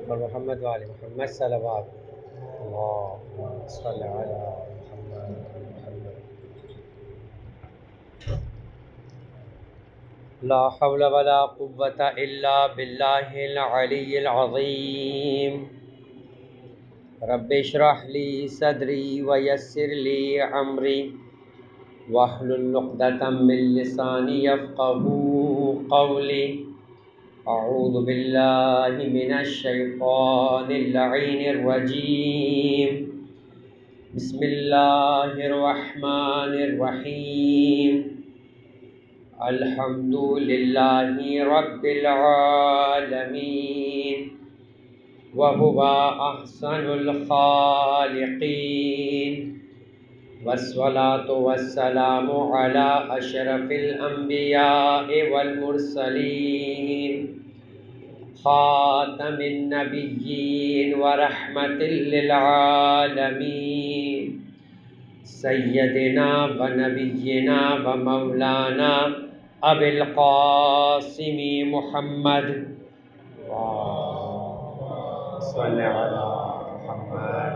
اور محمد وعلی محمد صلوات اللہم صلی علی محمد. لا حول ولا قوة الا باللہ العلی العظیم. رب اشرح لی صدری ویسر لی امری واحلل عقدۃ من لسانی یفقهوا قولی. اعوذ باللہ من الشیطان اللعین الرجیم. بسم اللہ الرحمن الرحیم. الحمد للہ رب العالمین وهو احسن الخالقین والصلاة والسلام على اشرف الانبیاء والمرسلین خاتم النبیین ورحمت للعالمین سیدنا و نبینا و مولانا ابی القاسم محمد صلی علی محمد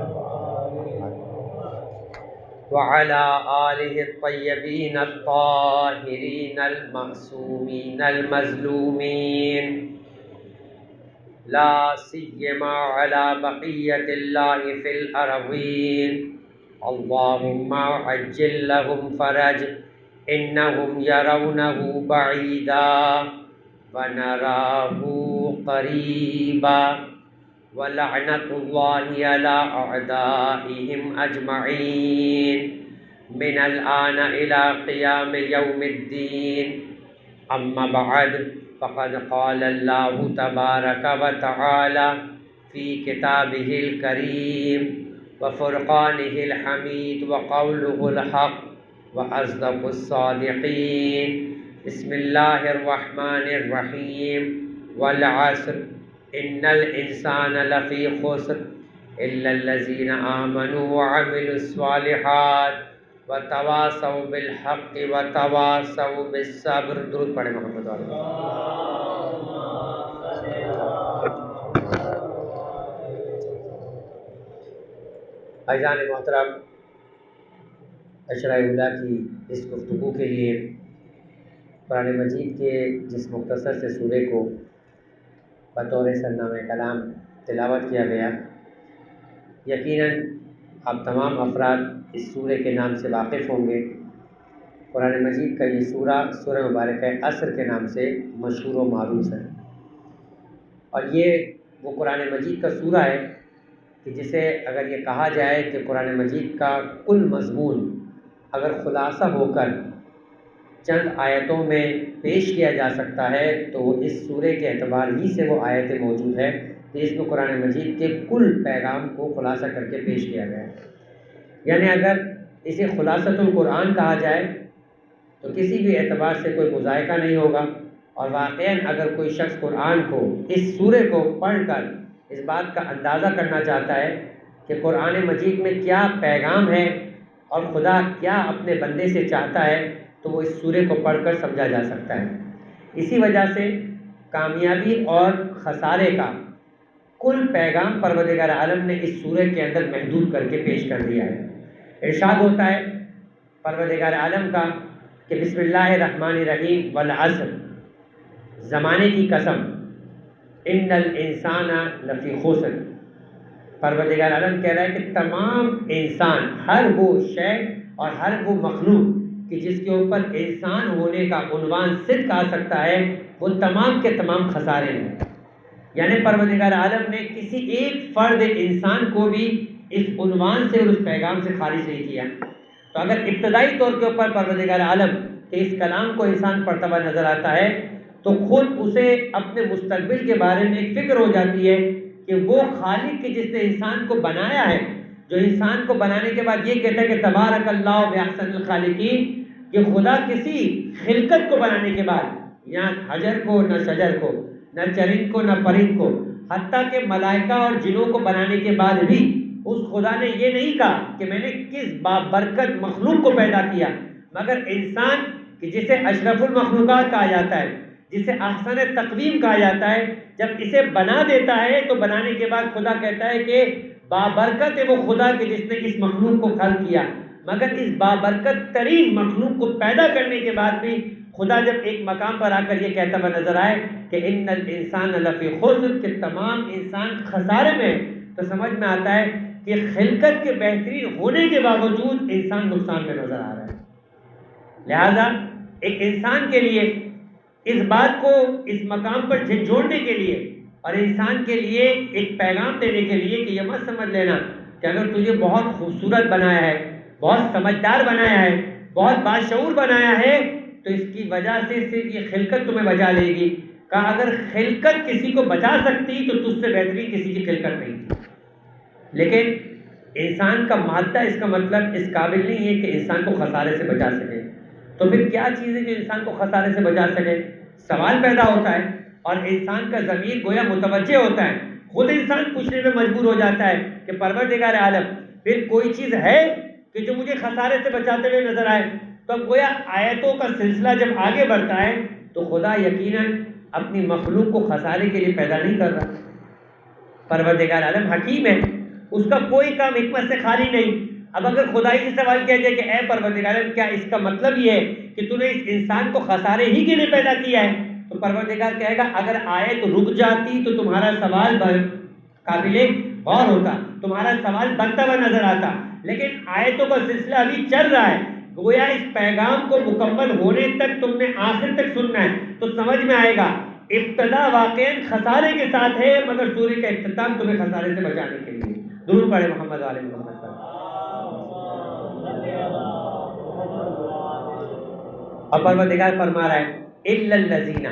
وعلى آلہ الطیبین الطاہرین المعصومین المظلومین لا سیما علی بقیت اللہ فی الارضین. اللہم عجل لهم فرج انہم یرونہ بعیدا ونراہ قریبا ولعنت اللہ علی اعدائہم اجمعین من الآن الى قیام یوم الدین. اما بعد فقد قال اللہ تبارک و تعالی فی کتابہ الکریم وفرقانہ الحمید وقولہ الحق واصدق الصادقین. بسم اللہ الرحمن الرحیم. والعصر ان الانسان لفی خسر الا الذین آمنوا وعملوا الصالحات وتواصوا بالحق وتواصوا بالصبر. درود پڑھیں محمد علیہ. عزیزان محترم، عشرہ اولیٰ کی اس گفتگو کے لیے قرآن مجید کے جس مختصر سے سورے کو بطور سرنامہ کلام تلاوت کیا گیا، یقیناً آپ تمام افراد اس سورے کے نام سے واقف ہوں گے. قرآن مجید کا یہ سورہ مبارکہ عصر کے نام سے مشہور و معروف ہے، اور یہ وہ قرآن مجید کا سورہ ہے کہ جسے اگر یہ کہا جائے کہ قرآن مجید کا کل مضمون اگر خلاصہ ہو کر چند آیتوں میں پیش کیا جا سکتا ہے تو وہ اس سورے کے اعتبار ہی سے وہ آیتیں موجود ہے کہ اس میں قرآن مجید کے کل پیغام کو خلاصہ کر کے پیش کیا گیا ہے. یعنی اگر اسے خلاصۃ القرآن کہا جائے تو کسی بھی اعتبار سے کوئی مذائقہ نہیں ہوگا، اور واقعاً اگر کوئی شخص قرآن کو اس سورے کو پڑھ کر اس بات کا اندازہ کرنا چاہتا ہے کہ قرآن مجید میں کیا پیغام ہے اور خدا کیا اپنے بندے سے چاہتا ہے تو وہ اس سورے کو پڑھ کر سمجھا جا سکتا ہے. اسی وجہ سے کامیابی اور خسارے کا کل پیغام پروردگار عالم نے اس سورے کے اندر محدود کر کے پیش کر دیا ہے. ارشاد ہوتا ہے پروردگار عالم کا کہ بسم اللہ الرحمن الرحیم والعصر، زمانے کی قسم، ان الانسان لفی خسر. پروردگار عالم کہہ رہا ہے کہ تمام انسان، ہر وہ شے اور ہر وہ مخلوق کہ جس کے اوپر انسان ہونے کا عنوان صدق آ سکتا ہے وہ تمام کے تمام خسارے ہیں. یعنی پروردگار عالم نے کسی ایک فرد انسان کو بھی اس عنوان سے اور اس پیغام سے خارج نہیں کیا. تو اگر ابتدائی طور کے اوپر پروردگار عالم کہ اس کلام کو انسان پڑھتا ہوا نظر آتا ہے تو خود اسے اپنے مستقبل کے بارے میں ایک فکر ہو جاتی ہے کہ وہ خالق کہ جس نے انسان کو بنایا ہے، جو انسان کو بنانے کے بعد یہ کہتا ہے کہ تبارک اللہ باحسن الخالقین، کہ خدا کسی خلقت کو بنانے کے بعد یہاں حجر کو، نہ شجر کو، نہ چرند کو، نہ پرند کو، حتیٰ کہ ملائکہ اور جنوں کو بنانے کے بعد بھی اس خدا نے یہ نہیں کہا کہ میں نے کس بابرکت مخلوق کو پیدا کیا، مگر انسان کہ جسے اشرف المخلوقات کہا جاتا ہے، جسے احسن تقویم کہا جاتا ہے، جب اسے بنا دیتا ہے تو بنانے کے بعد خدا کہتا ہے کہ بابرکت ہے وہ خدا کے جس نے اس مخلوق کو خلق کیا، مگر اس بابرکت ترین مخلوق کو پیدا کرنے کے بعد بھی خدا جب ایک مقام پر آ کر یہ کہتا ہوا نظر آئے کہ ان الانسان لفی خسر، کہ تمام انسان خسارے میں، تو سمجھ میں آتا ہے کہ خلقت کے بہترین ہونے کے باوجود انسان نقصان میں نظر آ رہا ہے۔ لہذا ایک انسان کے لیے اس بات کو اس مقام پر جھنجھوڑنے کے لیے اور انسان کے لیے ایک پیغام دینے کے لیے کہ یہ مت سمجھ لینا کہ اگر تجھے بہت خوبصورت بنایا ہے، بہت سمجھدار بنایا ہے، بہت باشعور بنایا ہے، تو اس کی وجہ سے صرف یہ خلقت تمہیں بچا لے گی۔ کہا اگر خلقت کسی کو بچا سکتی تو تجھ سے بہترین کسی کی خلقت نہیں تھی، لیکن انسان کا مادہ اس کا مطلب اس قابل نہیں ہے کہ انسان کو خسارے سے بچا سکے۔ تو پھر کیا چیز ہے جو انسان کو خسارے سے بچا سکے؟ سوال پیدا ہوتا ہے اور انسان کا ضمیر گویا متوجہ ہوتا ہے، خود انسان پوچھنے میں مجبور ہو جاتا ہے کہ پروردگار عالم پھر کوئی چیز ہے کہ جو مجھے خسارے سے بچاتے ہوئے نظر آئے؟ تو اب گویا آیتوں کا سلسلہ جب آگے بڑھتا ہے تو خدا یقیناً اپنی مخلوق کو خسارے کے لیے پیدا نہیں کر رہا۔ پروردگار عالم حکیم ہے، اس کا کوئی کام حکمت سے خالی نہیں۔ اب اگر خدائی سے سوال کیا جائے کہ اے پروردگار عالم کیا اس کا مطلب یہ ہے کہ تو نے اس انسان کو خسارے ہی کے لیے پیدا کیا ہے؟ تو پروردگار کہے گا اگر آیت رک جاتی تو تمہارا سوال قابل غور ہوتا، تمہارا سوال بنتا ہوا نظر آتا، لیکن آیتوں کا سلسلہ ابھی چل رہا ہے، گویا اس پیغام کو مکمل ہونے تک تم نے آخر تک سننا ہے، تو سمجھ میں آئے گا ابتدا واقعاً خسارے کے ساتھ ہے، مگر سورہ کا اختتام تمہیں خسارے سے بچانے کے لیے۔ درود پڑھے محمد علیہ محمد پر۔ اور پروردگار فرما رہا ہے الا الذین،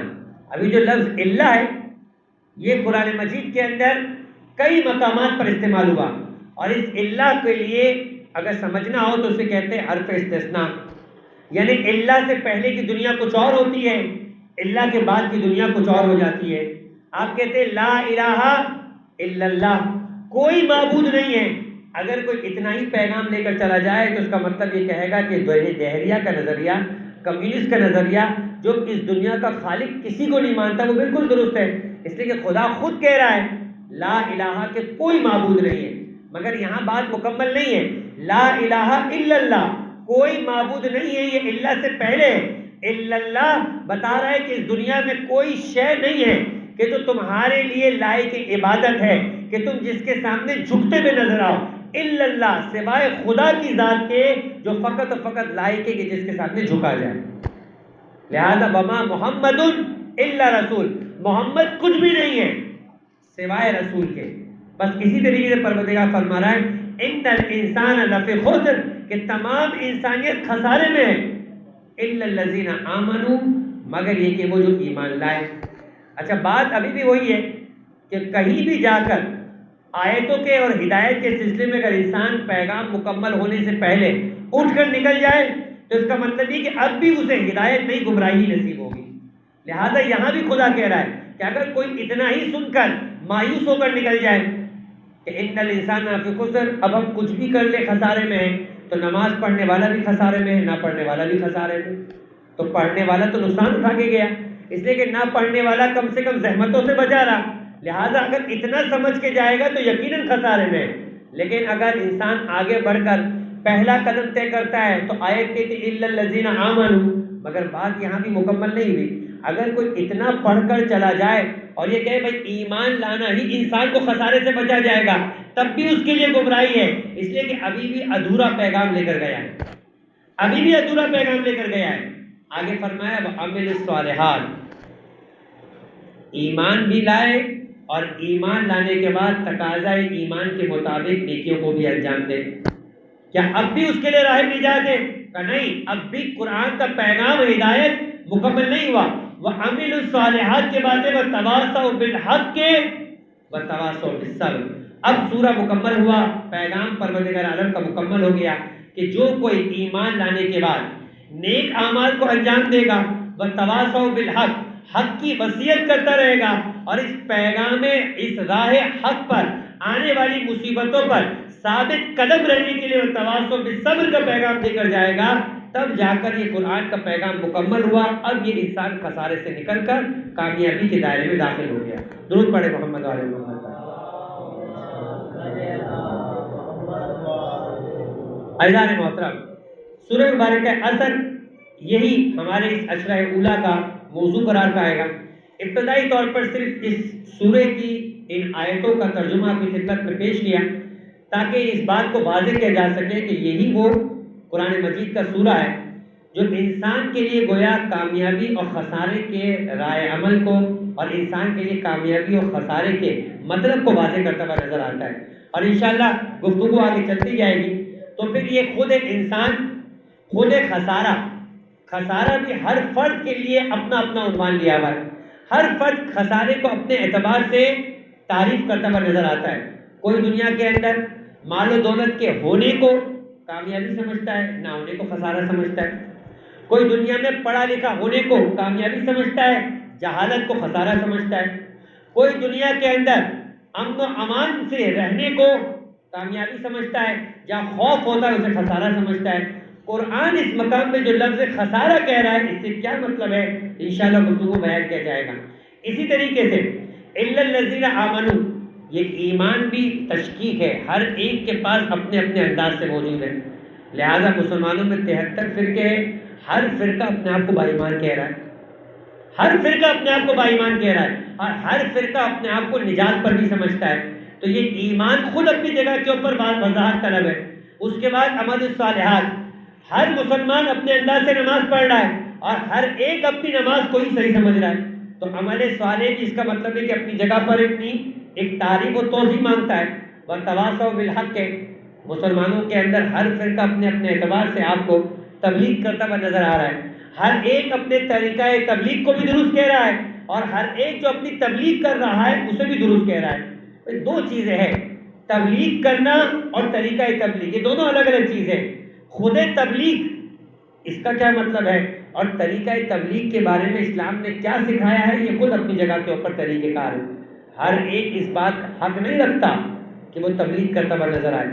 ابھی جو لفظ الا ہے یہ قرآن مجید کے اندر کئی مقامات پر استعمال ہوا، اور اس الا کے لیے اگر سمجھنا ہو تو اسے کہتے ہیں حرف استثناء، یعنی الا سے پہلے کی دنیا کچھ اور ہوتی ہے، الا کے بعد کی دنیا کچھ اور ہو جاتی ہے۔ آپ کہتے ہیں لا الہ الا اللہ، کوئی معبود نہیں ہے، اگر کوئی اتنا ہی پیغام لے کر چلا جائے تو اس کا مطلب یہ کہے گا کہ دہریہ کا نظریہ، کمیونسٹ کا نظریہ جو اس دنیا کا خالق کسی کو نہیں مانتا وہ بالکل درست ہے، اس لیے کہ خدا خود کہہ رہا ہے لا الہ کہ کوئی معبود نہیں ہے، مگر یہاں بات مکمل نہیں ہے۔ لا الہ الا اللہ، کوئی معبود نہیں ہے، یہ اللہ سے پہلے ہے۔ الا اللہ بتا رہا ہے کہ اس دنیا میں کوئی شے نہیں ہے کہ جو تمہارے لیے لائق عبادت ہے، کہ تم جس کے سامنے جھکتے ہوئے نظر آؤ، الا اللہ سوائے خدا کی ذات کے جو فقط و فقط لائق ہے کہ جس کے سامنے جھکا جائے۔ لہذا وما محمد الا رسول، محمد کچھ بھی نہیں ہے سوائے رسول کے۔ بس اسی طریقے سے پروردگار فرما رہا ہے ان الانسان لفی خسر، کہ تمام انسانیت خسارے میں ہے، الا الذین آمنوا، مگر یہ کہ وہ جو ایمان لائے۔ اچھا بات ابھی بھی وہی ہے کہ کہیں بھی جا کر آیتوں کے اور ہدایت کے سلسلے میں اگر انسان پیغام مکمل ہونے سے پہلے اٹھ کر نکل جائے تو اس کا مطلب یہ کہ اب بھی اسے ہدایت نہیں گمراہی نصیب ہوگی۔ لہٰذا یہاں بھی خدا کہہ رہا ہے کہ اگر کوئی اتنا ہی سن کر مایوس ہو کر نکل جائے کہ ان الانسان لفی خسر، اب ہم کچھ بھی کر لیں خسارے میں ہیں، تو نماز پڑھنے والا بھی خسارے میں ہے، نہ پڑھنے والا بھی خسارے میں، تو پڑھنے والا تو نقصان اٹھا کے گیا، اس لیے کہ نہ پڑھنے والا کم سے کم زحمتوں سے بچا رہا۔ لہٰذا اگر اتنا سمجھ کے جائے گا تو یقیناً خسارے میں ہے، لیکن اگر انسان آگے بڑھ کر پہلا قدم طے کرتا ہے تو آیت کہتی الا الذین آمنوا، مگر بات یہاں بھی مکمل نہیں ہوئی۔ اگر کوئی اتنا پڑھ کر چلا جائے اور یہ کہے بھائی ایمان لانا ہی انسان کو خسارے سے بچا جائے گا، تب بھی اس کے لیے گمراہی ہے، اس لیے کہ ابھی بھی ادھورا پیغام لے کر گیا ہے، ابھی بھی ادھورا پیغام لے کر گیا ہے۔ آگے فرمایا وَعَمِلُوا الصَّالِحَاتِ، ایمان بھی لائے اور ایمان لانے کے بعد تقاضۂ ایمان کے مطابق نیکیوں کو بھی انجام دے۔ کیا اب بھی اس کے لیے راہ نجات ہے؟ کہ نہیں، اب بھی قرآن کا پیغام ہدایت مکمل نہیں ہوا۔ وَعَمِلُوا الصَّالِحَاتِ کے بعد وَتَوَاصَوْا بِالْحَقِّ وَتَوَاصَوْا بِالصَّبْرِ، اب سورہ مکمل ہوا، پیغام پروردگار عالم کا مکمل ہو گیا کہ جو کوئی ایمان لانے کے بعد نیک اعمال کو انجام دے گا، وَتَوَاصَوْا بِالْحَقِّ، حق کی وصیت کرتا رہے گا، اور اس پیغام اس راہ حق پر آنے والی مصیبتوں پر ثابت قدم رہنے کے لیے وَتَوَاصَوْا بِالصَّبْرِ کا پیغام دے کر جائے گا، تب جا کر یہ قرآن کا پیغام مکمل ہوا. اب یہ انسان خسارے سے نکل کر کامیابی کے دائرے میں داخل ہو گیا. درود پڑھے محمد علیہ محمد. عزیزان محترم، سورہ مبارکہ عصر یہی ہمارے اس عشرہ اولیٰ کا موضوع قرار پائے گا. ابتدائی طور پر صرف اس سورہ کی ان آیتوں کا ترجمہ اپنی خدمت میں پیش کیا تاکہ اس بات کو واضح کیا جا سکے کہ یہی وہ قرآن مجید کا سورہ ہے جو انسان کے لیے گویا کامیابی اور خسارے کے رائے عمل کو اور انسان کے لیے کامیابی اور خسارے کے مطلب کو واضح کرتا ہوا نظر آتا ہے. اور انشاءاللہ گفتگو آگے چلتی جائے گی تو پھر یہ خود ایک انسان، خود ایک خسارہ بھی ہر فرد کے لیے اپنا اپنا عنوان لیا ہوا ہے. ہر فرد خسارے کو اپنے اعتبار سے تعریف کرتا ہوا نظر آتا ہے. کوئی دنیا کے اندر مال و دولت کے ہونے کو کامیابی سمجھتا ہے، نہ ہونے کو خسارہ سمجھتا ہے. کوئی دنیا میں پڑھا لکھا ہونے کو کامیابی سمجھتا ہے، جہالت کو خسارہ سمجھتا ہے. کوئی دنیا کے اندر امن و امان سے رہنے کو کامیابی سمجھتا ہے، جہاں خوف ہوتا ہے اسے خسارہ سمجھتا ہے. قرآن اس مقام میں جو لفظ خسارہ کہہ رہا ہے اس سے کیا مطلب ہے انشاءاللہ گفتگو بیان کیا جائے گا. اسی طریقے سے الا الذین آمنوا، یہ ایمان بھی تشکیک ہے، ہر ایک کے پاس اپنے اپنے انداز سے موجود ہے. لہٰذا مسلمانوں میں 73 فرقے ہیں، ہر فرقہ اپنے آپ کو با ایمان کہہ رہا ہے. ہر فرقہ اپنے آپ کو با ایمان کہہ رہا ہے اور ہر فرقہ اپنے آپ کو نجات پر بھی سمجھتا ہے. تو یہ ایمان خود اپنی جگہ کے اوپر وضاحت طلب ہے. اس کے بعد عمل الصالحات، ہر مسلمان اپنے انداز سے نماز پڑھ رہا ہے اور ہر ایک اپنی نماز کو ہی صحیح سمجھ رہا ہے. تو عمل صالح بھی اس کا مطلب ہے کہ اپنی جگہ پر اپنی ایک تعریف و توضیح مانگتا ہے. وتواصوا بالحق ہے، مسلمانوں کے اندر ہر فرقہ اپنے اپنے اعتبار سے آپ کو تبلیغ کرتا ہوا نظر آ رہا ہے. ہر ایک اپنے طریقہ تبلیغ کو بھی درست کہہ رہا ہے اور ہر ایک جو اپنی تبلیغ کر رہا ہے اسے بھی درست کہہ رہا ہے. دو چیزیں ہیں، تبلیغ کرنا اور طریقہ تبلیغ، یہ دونوں الگ الگ چیزیں ہیں. خود تبلیغ اس کا کیا مطلب ہے اور طریقہ تبلیغ کے بارے میں اسلام نے کیا سکھایا ہے یہ خود اپنی جگہ کے اوپر طریقہ کار ہے. ہر ایک اس بات کا حق نہیں رکھتا کہ وہ تبلیغ کرتا ہوا نظر آئے.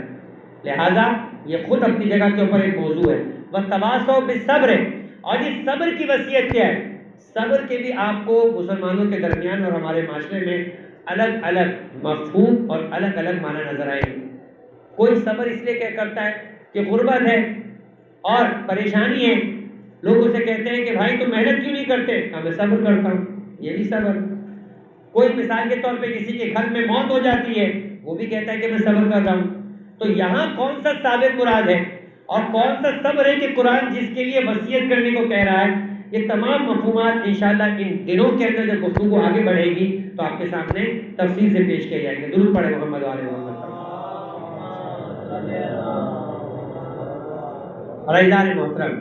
لہذا یہ خود اپنی جگہ کے اوپر ایک موضوع ہے. وتواصوا بالصبر، اور یہ صبر کی وصیت کیا ہے؟ صبر کے بھی آپ کو مسلمانوں کے درمیان اور ہمارے معاشرے میں الگ الگ مفہوم اور الگ الگ معنی نظر آئے گی. کوئی صبر اس لیے کیا کرتا ہے کہ غربت ہے اور پریشانی ہے، لوگ اسے کہتے ہیں کہ بھائی تم محنت کیوں نہیں کرتے؟ کہ میں صبر کرتا ہوں، یہ بھی صبر. کوئی مثال کے طور پہ کسی کے گھر میں موت ہو جاتی ہے، وہ بھی کہتا ہے کہ میں صبر کر رہا ہوں. تو یہاں کون سا صابر مراد ہے اور کون سا صبر ہے کہ قرآن جس کے لیے وصیت کرنے کو کہہ رہا ہے؟ یہ تمام مفہومات انشاءاللہ ان دنوں کے اندر جب گفتگو آگے بڑھے گی تو آپ کے سامنے تفصیل سے پیش کیے جائیں گے. درود پڑھے محمد علیہ محمد. اور عزیزان محترم،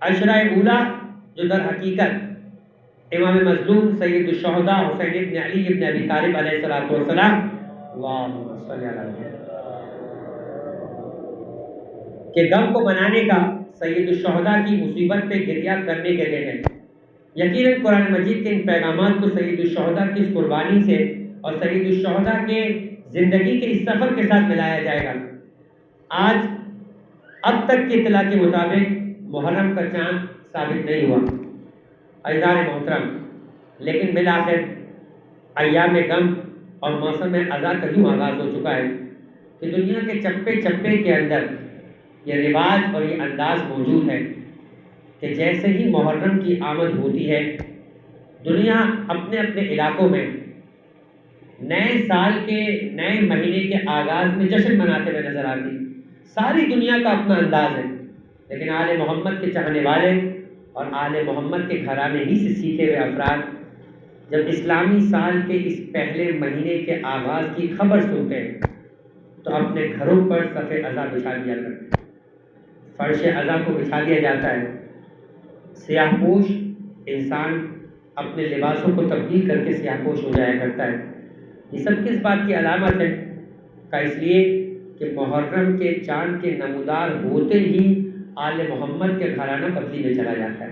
عشرہ اولیٰ جو در حقیقت امام مظلوم سید الشہداء حسین ابن علی ابن ابی طالب علیہ السلام اللہم صلی علی وسلم کے غم کو منانے کا، سید الشہداء کی مصیبت پہ گریہ کرنے کے دن ہے. یقیناً قرآن مجید کے ان پیغامات کو سید الشہداء کی اس قربانی سے اور سید الشہداء کے زندگی کے اس سفر کے ساتھ ملایا جائے گا. آج اب تک کی اطلاع کے مطابق محرم کا چاند ثابت نہیں ہوا عزیزان محترم، لیکن بالآخر ایام غم اور موسم عزا کا یوں آغاز ہو چکا ہے کہ دنیا کے چپے چپے کے اندر یہ رواج اور یہ انداز موجود ہے کہ جیسے ہی محرم کی آمد ہوتی ہے دنیا اپنے اپنے علاقوں میں نئے سال کے نئے مہینے کے آغاز میں جشن مناتے ہوئے نظر آتی. ساری دنیا کا اپنا انداز ہے، لیکن آل محمد کے چاہنے والے اور آل محمد کے گھرانے ہی سے سیکھے ہوئے افراد جب اسلامی سال کے اس پہلے مہینے کے آغاز کی خبر سنتے ہیں تو اپنے گھروں پر صف عزا بچھا دیا کرتے ہیں. فرش عزا کو بچھا دیا جاتا ہے. سیاہ پوش انسان اپنے لباسوں کو تبدیل کر کے سیاہ پوش ہو جایا کرتا ہے. یہ سب کس بات کی علامت ہے؟ کا اس لیے کہ محرم کے چاند کے نمودار ہوتے ہی آل محمد کے گھرانہ بدلی میں چلا جاتا ہے.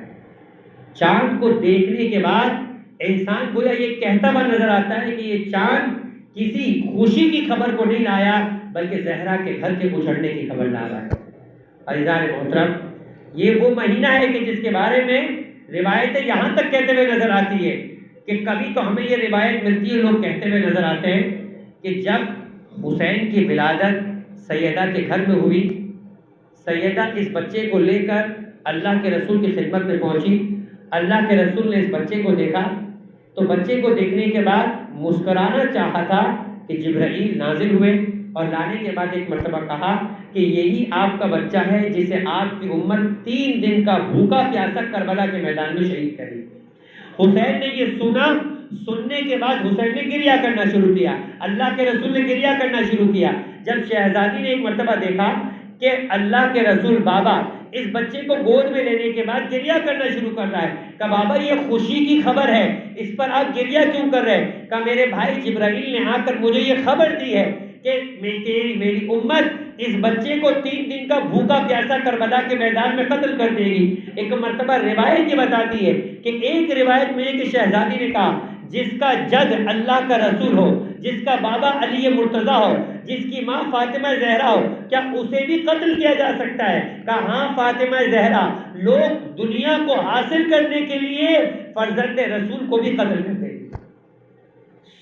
چاند کو دیکھنے کے بعد انسان گویا یہ کہتا ہوا نظر آتا ہے کہ یہ چاند کسی خوشی کی خبر کو نہیں لایا بلکہ زہرا کے گھر کے اجڑنے کی خبر لا رہا ہے. عزیزان محترم، یہ وہ مہینہ ہے کہ جس کے بارے میں روایتیں یہاں تک کہتے ہوئے نظر آتی ہے کہ کبھی تو ہمیں یہ روایت ملتی ہے، لوگ کہتے ہوئے نظر آتے ہیں کہ جب حسین کی ولادت سیدہ کے گھر میں ہوئی، سیدہ اس بچے کو لے کر اللہ کے رسول کی خدمت میں پہنچی، اللہ کے رسول نے اس بچے کو دیکھا تو بچے کو دیکھنے کے بعد مسکرانا چاہا تھا کہ جبرائیل نازل ہوئے اور لانے کے بعد ایک مرتبہ کہا کہ یہی آپ کا بچہ ہے جسے آپ کی امت 3 دن کا بھوکا پیاسا کربلا کے میدان میں شہید کری۔ حسین نے یہ سنا، سننے کے بعد حسین نے گریہ کرنا شروع کیا، اللہ کے رسول نے گریہ کرنا شروع کیا۔ جب شہزادی نے ایک مرتبہ دیکھا کہ اللہ کے رسول بابا اس بچے کو گود میں لینے کے بعد گریہ کرنا شروع کر رہا ہے، کہا بابا یہ خوشی کی خبر ہے، اس پر آپ گریہ کیوں کر رہے ہیں؟ کہا میرے بھائی جبرائیل نے آ کر مجھے یہ خبر دی ہے کہ میری امت اس بچے کو 3 دن کا بھوکا پیاسا کربلا کے میدان میں قتل کر دے گی۔ ایک مرتبہ روایت یہ بتاتی ہے کہ ایک روایت میں کہ شہزادی نے کہا جس کا جد اللہ کا رسول ہو، جس کا بابا علی مرتضیٰ ہو، جس کی ماں فاطمہ زہرا ہو، کیا اسے بھی قتل کیا جا سکتا ہے؟ کہا ہاں فاطمہ زہرا، لوگ دنیا کو حاصل کرنے کے لیے فرزند رسول کو بھی قتل کرتے ہیں۔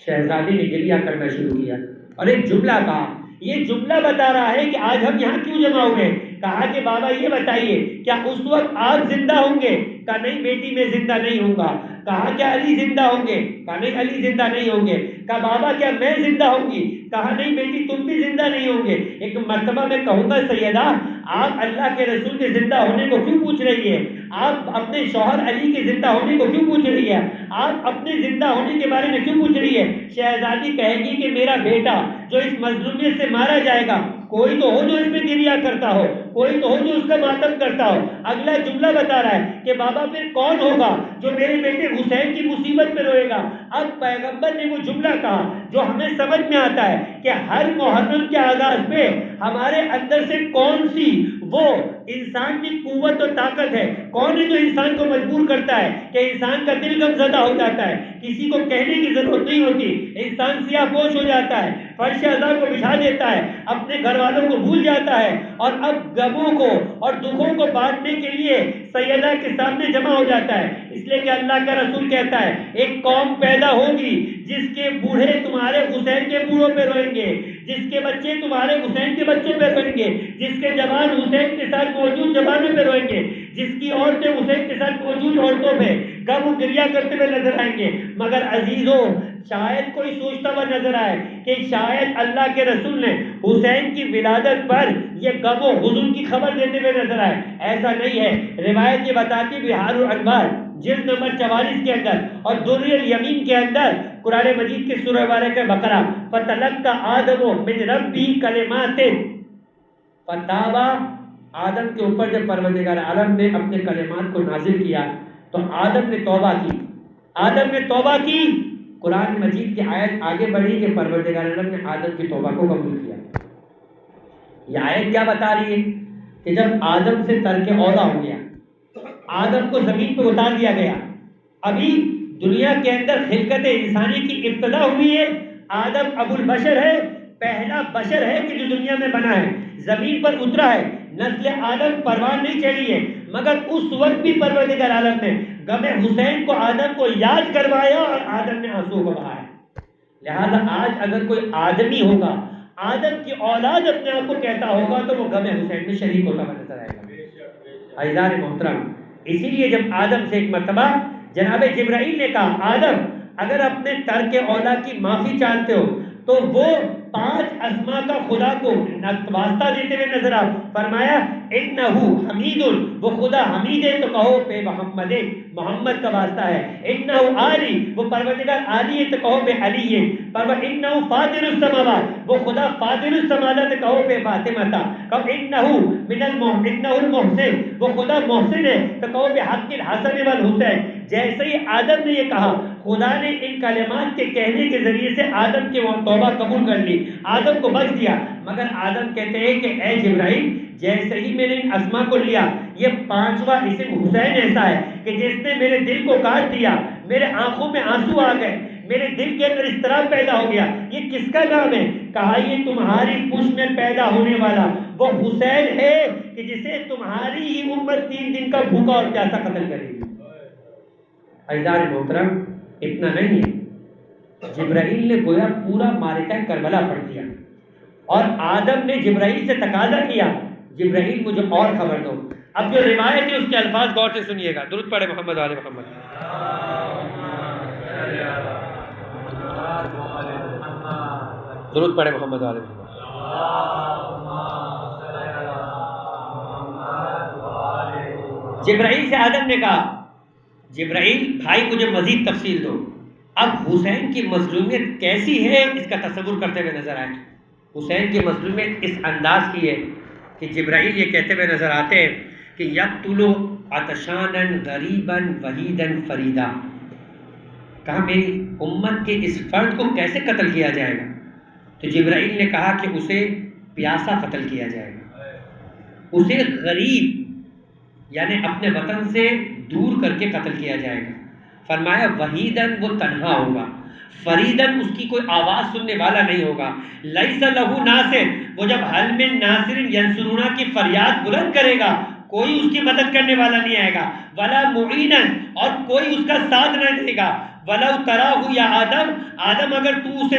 شہزادی نے گریہ کرنا شروع کیا اور ایک جملہ کہا، یہ جملہ بتا رہا ہے کہ آج ہم یہاں کیوں جمع ہوئے۔ کہا کہ بابا یہ بتائیے کیا اس وقت آپ زندہ ہوں گے؟ کہا نہیں بیٹی میں زندہ نہیں ہوں گا۔ کہا کیا علی زندہ ہوں گے؟ کہا نہیں علی زندہ نہیں ہوں گے۔ کہا بابا کیا میں زندہ ہوں گی؟ کہا نہیں بیٹی تم بھی زندہ نہیں ہوں گے۔ ایک مرتبہ میں کہوں گا سیدہ آپ اللہ کے رسول کے زندہ ہونے کو کیوں پوچھ رہی ہے؟ آپ اپنے شوہر علی کے زندہ ہونے کو کیوں پوچھ رہی ہے؟ آپ اپنے زندہ ہونے کے بارے میں کیوں پوچھ رہی ہے؟ شہزادی کہے گی کہ میرا بیٹا جو اس مظلومیت سے مارا جائے گا، کوئی تو ہو جو اس میں گریہ کرتا ہو، کوئی تو ہو جو اس کا ماتم کرتا ہو۔ اگلا جملہ بتا رہا ہے کہ بابا پھر کون ہوگا جو میرے بیٹے حسین کی مصیبت میں روئے گا؟ اب پیغمبر نے وہ جملہ کہا جو ہمیں سمجھ میں آتا ہے کہ ہر محرم کے آغاز پہ ہمارے اندر سے کون سی وہ انسان کی قوت و طاقت ہے، کون ہے جو انسان کو مجبور کرتا ہے کہ انسان کا دل غم زدہ ہو جاتا ہے، کسی کو کہنے کی ضرورت نہیں ہوتی، انسان سیاہ پوش ہو جاتا ہے، فرش عزا کو بچھا دیتا ہے، اپنے گھر والوں کو بھول جاتا ہے اور اب غموں کو اور دکھوں کو بانٹنے کے لیے سیدہ کے سامنے جمع ہو جاتا ہے۔ اس لیے کہ اللہ کا رسول کہتا ہے ایک قوم پیدا ہوگی جس کے بوڑھے تمہارے حسین کے بوڑھوں پہ روئیں گے، جس کے بچے تمہارے حسین کے بچوں پہ روئیں گے، جس کے جوان حسین کے ساتھ موجود جوانوں پہ روئیں گے، جس کی عورتیں حسین کے ساتھ موجود عورتوں پہ غم و گریہ کرتے ہوئے نظر آئیں گے۔ مگر عزیزوں شاید کوئی سوچتا ہوا نظر آئے کہ شاید اللہ کے رسول نے حسین کی ولادت پر یہ غم و حزن کی خبر دیتے ہوئے نظر آئے، ایسا نہیں ہے۔ روایت یہ بتاتی بہار الانوار جلد نمبر 44 کے اندر اور در الیمین کے اندر قرآن مجید کے سورہ مبارکہ بقرہ فتلقى آدم من ربہ کلمات فتابا، آدم کے اوپر جب پروردگار عالم نے اپنے کلمات کو نازل کیا تو آدم نے توبہ کی، آدم نے توبہ کی۔ قرآن مجید کی آیت آگے بڑھی کہ پروردگار عالم نے آدم کی توبہ کو قبول کیا۔ یہ آیت کیا بتا رہی ہے کہ جب آدم سے ترک اولا ہو گیا، آدم کو زمین پہ اتار دیا گیا، ابھی دنیا کے اندر خلقت انسانی کی ابتدا ہوئی ہے، آدم ابو البشر ہے، پہلا بشر ہے کہ جو دنیا میں بنا ہے، زمین پر اترا ہے، نسل آدم پروان نہیں چڑھی ہے، مگر اس وقت بھی پروردگار عالم نے غم حسین کو آدم کو یاد کروایا اور آدم نے آنسو کو بہایا۔ لہذا آج اگر کوئی آدمی ہوگا، آدم کی اولاد اپنے آپ کو کہتا ہوگا تو وہ غم حسین میں شریک ہوتا ہوا نظر آئے گا۔ عزیزان محترم، اسی لیے جب آدم سے ایک مرتبہ جناب جبرائیل نے کہا آدم اگر اپنے ترک اولا کی معافی چاہتے ہو تو وہ 5 اسما کا خدا کو واسطہ دیتے ہوئے نظر آ، فرمایا انہو حمید، وہ خدا حمید ہے تو کہو پہ محمد، محمد کا واسطہ ہے، انہو عالی، وہ پروردگار عالی ہے تو کہو پہ علی ہے، انہو فاطر السماوات، وہ خدا فاطر السماوات کہو پہ فاطمہ تھا، کہو انہو انہو المحسن، وہ خدا محسن ہے تو کہو پہ حق الحسن والحسین۔ جیسے ہی آدم نے یہ کہا خدا نے ان کلمات کے کہنے کے ذریعے سے آدم کی توبہ قبول کر لی، آدم کو بخش دیا۔ مگر آدم کہتے ہیں کہ اے جبرائیل جیسے ہی میں نے ان اسما کو لیا، یہ 5واں اسم حسین ایسا ہے کہ جس نے میرے دل کو کاٹ دیا، میرے آنکھوں میں آنسو آ گئے، میرے دل کے اندر اضطراب پیدا ہو گیا۔ یہ کس کا نام ہے؟ کہا یہ تمہاری پشت میں پیدا ہونے والا وہ حسین ہے کہ جسے تمہاری ہی امت 3 دن کا بھوکا اور پیاسا قتل کرے گی۔ عزیزان محترم، اتنا نہیں ہے، جبرائیل نے گویا پورا معرکہ کربلا پڑھ دیا، اور آدم نے جبرائیل سے تقاضا کیا جبرائیل مجھے اور خبر دو۔ اب جو روایت ہے اس کے الفاظ غور سے سنیے گا، درود پڑھے محمد آل محمد۔ درود پڑھے محمد آل محمد۔ جبرائیل سے آدم نے کہا جبرائیل بھائی مجھے مزید تفصیل دو۔ اب حسین کی مظلومیت کیسی ہے اس کا تصور کرتے ہوئے نظر آئے۔ حسین کی مظلومیت اس انداز کی ہے کہ جبرائیل یہ کہتے ہوئے نظر آتے ہیں کہ یقتل عطشانا غریبا وحیدا فریدا، کہا میری امت کے اس فرد کو کیسے قتل کیا جائے گا؟ تو جبرائیل نے کہا کہ اسے پیاسا قتل کیا جائے گا، اسے غریب یعنی اپنے وطن سے دور کر کے قتل کیا جائے گا۔ فرمایا وحیدن، وہ تنہا ہوگا، فریدن، اس کی کوئی آواز سننے والا نہیں ہوگا، لیس لہو ناصر، وہ جب حل من ناصر ینصرونہ کی فریاد بلند کرے گا کوئی اس کی مدد کرنے والا نہیں آئے گا، ولا معینن، اور کوئی اس کا ساتھ نہ دے گا، ولو تراہ یا آدم، آدم اگر تو اسے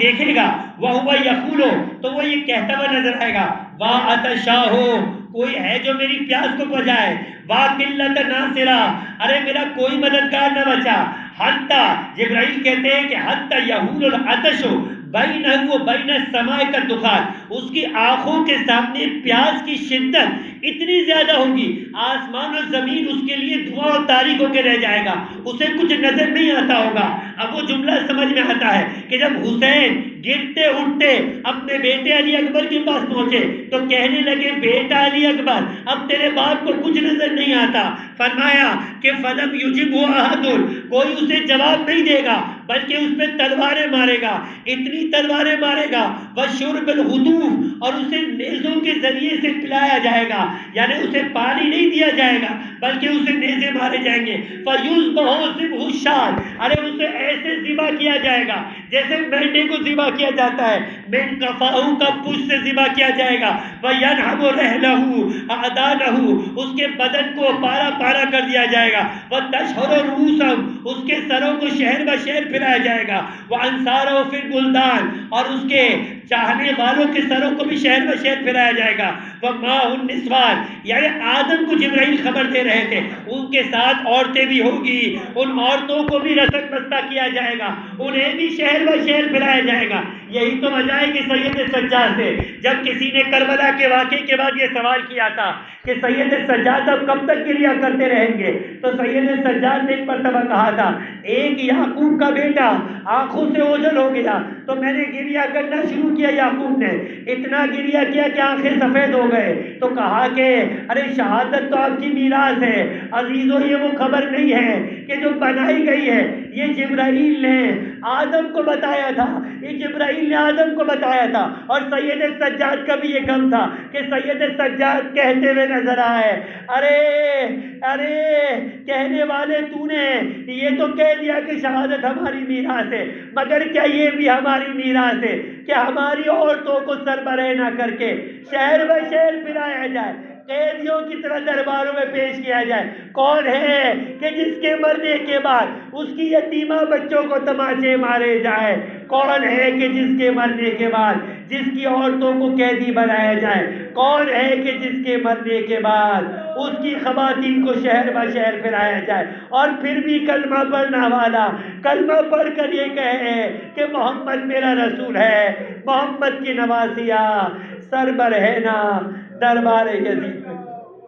دیکھے گا وہو یقولو، تو وہ یہ کہتا ہوا نظر آئے گا وا عطشاہو، کوئی ہے جو میری پیاس کو بجائے، وا قلت ناصرہ، ارے میرا کوئی مددگار نہ بچا، حتی جبرائیل کہتے ہیں کہ حتی یہول العطش بینہ و بین السماء کا دخان، اس کی آنکھوں کے سامنے پیاس کی شدت اتنی زیادہ ہوگی آسمان و زمین اس کے لیے دھواں اور تاریک ہو کے رہ جائے گا، اسے کچھ نظر نہیں آتا ہوگا۔ اب وہ جملہ سمجھ میں آتا ہے کہ جب حسین گرتے اٹھتے اپنے بیٹے علی اکبر کے پاس پہنچے تو کہنے لگے بیٹا علی اکبر اب تیرے باپ کو کچھ نظر نہیں آتا، فرمایا کہ فلم یجبہ احد، کوئی اسے جواب نہیں دے گا بلکہ اس پہ تلواریں مارے گا، اتنی تلواریں مارے گا، وشرب الحدوف، اور اسے نیزوں کے ذریعے سے پلایا جائے گا، یعنی اسے پانی نہیں دیا جائے گا بلکہ اسے نیزے مارے جائیں گے، فیذبح ذبح الشاة، ارے اسے ایسے ذبح کیا جائے گا جیسے مینڈے کو ذبح کیا جاتا ہے، من قفاہ کا پشت سے ذبح کیا جائے گا، وینہب رحلہ اعدانہ، اس کے بدن کو پارا پارا کر دیا جائے گا، وتشہر رؤوسہم، اس کے سروں کو شہر بشہر پھرایا جائے گا، وانصارہ فی البلدان، اور اس کے چاہنے والوں کے سروں کو بھی شہر بشہر پھرایا جائے گا، ومعہ النسوان، یعنی آدم کو جبرائیل خبر دے رہے تھے ان کے ساتھ عورتیں بھی ہوگی، ان عورتوں کو بھی رسک بستہ کیا جائے گا، انہیں بھی شہر بشہر پھرایا جائے گا۔ یہی تو وجہ ہے کہ سید سجاد سے جب کسی نے کربلا کے واقعے کے بعد یہ سوال کیا تھا کہ سید سجاد اب کب تک گریا کرتے رہیں گے، تو سید سجاد نے ایک مرتبہ کہا تھا ایک یعقوب کا بیٹا آنکھوں سے اوجھل ہو گیا تو میں نے گریا کرنا شروع کیا، یعقوب نے اتنا گریا کیا کہ آنکھیں سفید ہو گئے، تو کہا کہ ارے شہادت تو آپ کی میراث ہے عزیزو، یہ وہ خبر نہیں ہے کہ جو بنائی گئی ہے، یہ جبرائیل نے آدم کو بتایا تھا، یہ جبرائیل نے آدم کو بتایا تھا، اور سید سجاد کا بھی یہ غم تھا کہ سید سجاد کہتے ہوئے نظر آئے ارے ارے کہنے والے تو نے یہ تو کہہ دیا کہ شہادت ہماری میراث ہے، مگر کیا یہ بھی ہماری میراث ہے کہ ہماری عورتوں کو سربراہ نہ کر کے شہر بشہر پھرایا جائے، قیدیوں کی طرح درباروں میں پیش کیا جائے؟ کون ہے کہ جس کے مرنے کے بعد اس کی یتیمہ بچوں کو تماچے مارے جائے؟ کون ہے کہ جس کے مرنے کے بعد جس کی عورتوں کو قیدی بنایا جائے؟ کون ہے کہ جس کے مرنے کے بعد اس کی خواتین کو شہر بشہر پھرایا جائے؟ اور پھر بھی کلمہ پڑھنا والا کلمہ پڑھ کر یہ کہے کہ محمد میرا رسول ہے، محمد کی نواسیہ سر برہنہ دربار یزید میں۔